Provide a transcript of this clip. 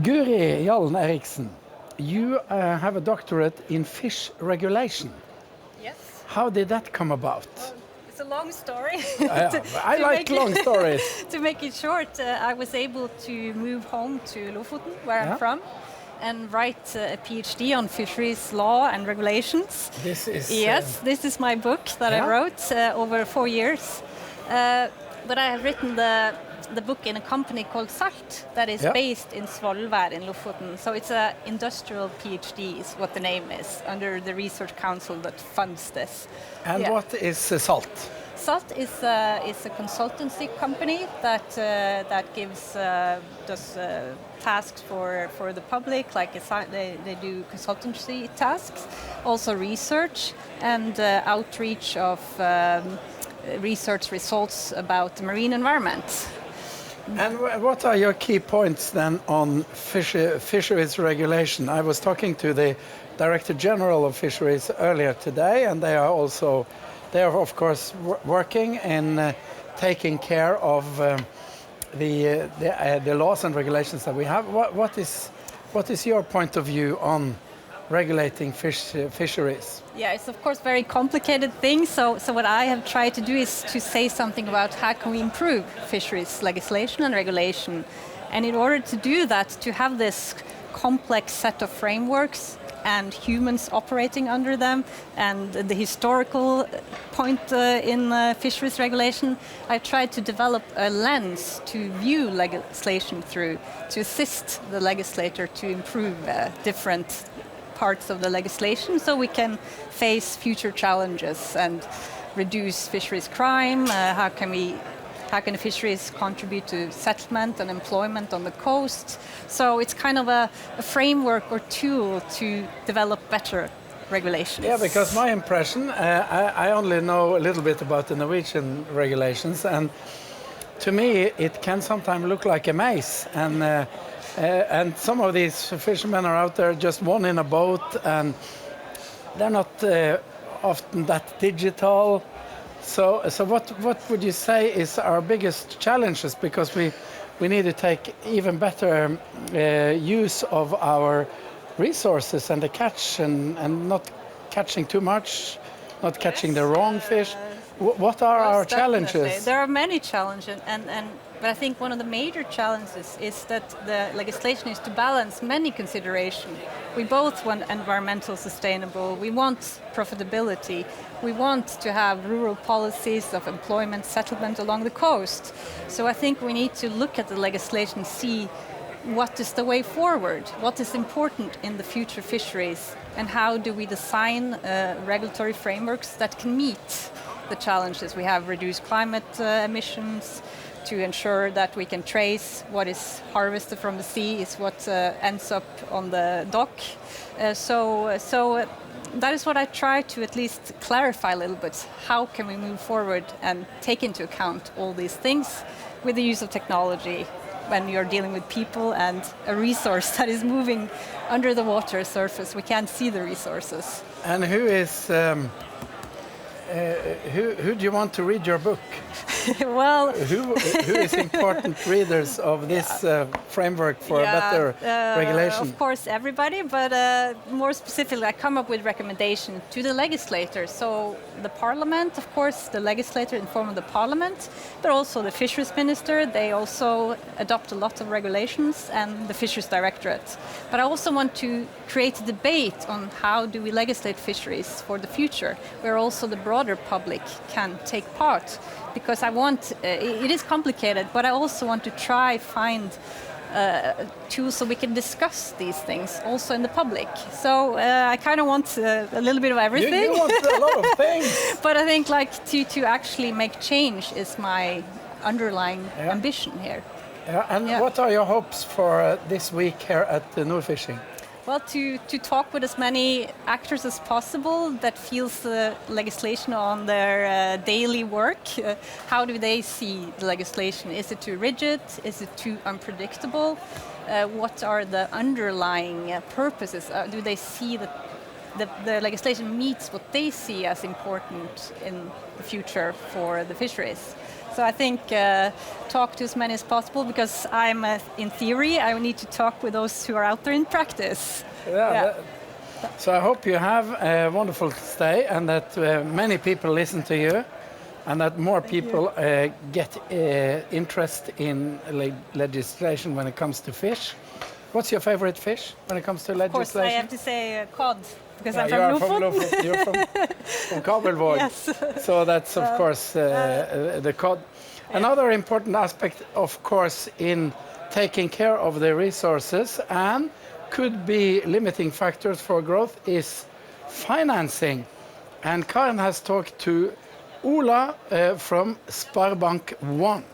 Guri, Hjallen, Eriksen, you have a doctorate in fish regulation. Yes. How did that come about? It's a long story. I like long stories. To make it short, I was able to move home to Lofoten, where I'm from, and write a PhD on fisheries law and regulations. This is my book that I wrote over 4 years. But I have written the book in a company called Salt that is based in Svolvær in Lofoten. So it's an industrial PhD is what the name is, under the research council that funds this. And what is Salt? Salt is a consultancy company that does tasks for the public, like they do consultancy tasks, also research and outreach of research results about the marine environment. And what are your key points then on fisheries regulation? I was talking to the Director General of Fisheries earlier today, and they are of course working in taking care of the laws and regulations that we have. What is your point of view on regulating fisheries? Yeah, it's of course very complicated thing. So what I have tried to do is to say something about how can we improve fisheries legislation and regulation. And in order to do that, to have this complex set of frameworks and humans operating under them, and the historical point in fisheries regulation, I tried to develop a lens to view legislation through, to assist the legislator to improve different parts of the legislation so we can face future challenges and reduce fisheries crime. How can the fisheries contribute to settlement and employment on the coast? So it's kind of a framework or tool to develop better regulations. Yeah, because my impression, I only know a little bit about the Norwegian regulations, and to me it can sometimes look like a maze, and some of these fishermen are out there just one in a boat, and they're not often that digital. So what would you say is our biggest challenges? Because we need to take even better use of our resources and the catch, and not catching too much, not catching the wrong fish. What are our challenges? There are many challenges, but I think one of the major challenges is that the legislation is to balance many considerations. We both want environmental sustainable, we want profitability, we want to have rural policies of employment, settlement along the coast. So I think we need to look at the legislation, see what is the way forward, what is important in the future fisheries, and how do we design regulatory frameworks that can meet the challenges. We have reduced climate emissions, to ensure that we can trace what is harvested from the sea is what ends up on the dock. So that is what I try to at least clarify a little bit. How can we move forward and take into account all these things with the use of technology when you're dealing with people and a resource that is moving under the water surface? We can't see the resources. And who do you want to read your book? Well, who is important readers of this framework for better regulation? Of course, everybody, but more specifically, I come up with recommendations to the legislator. So the parliament, of course, the legislator in form of the parliament, but also the fisheries minister. They also adopt a lot of regulations, and the fisheries directorate. But I also want to create a debate on how do we legislate fisheries for the future, where also the broader public can take part. Because I want, it is complicated, but I also want to try find tools so we can discuss these things also in the public. So I kind of want a little bit of everything. You want a lot of things. But I think to actually make change is my underlying ambition here. Yeah. And what are your hopes for this week here at the Nordfishing? Well, to talk with as many actors as possible that feels the legislation on their daily work. How do they see the legislation? Is it too rigid? Is it too unpredictable? What are the underlying purposes? Do they see that the legislation meets what they see as important in the future for the fisheries? So I think talk to as many as possible, because in theory, I need to talk with those who are out there in practice. So I hope you have a wonderful stay, and that many people listen to you, and that more people get interest in legislation when it comes to fish. What's your favorite fish when it comes to legislation? Of course, I have to say cod, because I'm you from Lofoten. You're from Kabelvåg. Yes. So that's, of course, the cod. Another important aspect, of course, in taking care of the resources and could be limiting factors for growth is financing. And Karen has talked to Ola from Sparebank 1.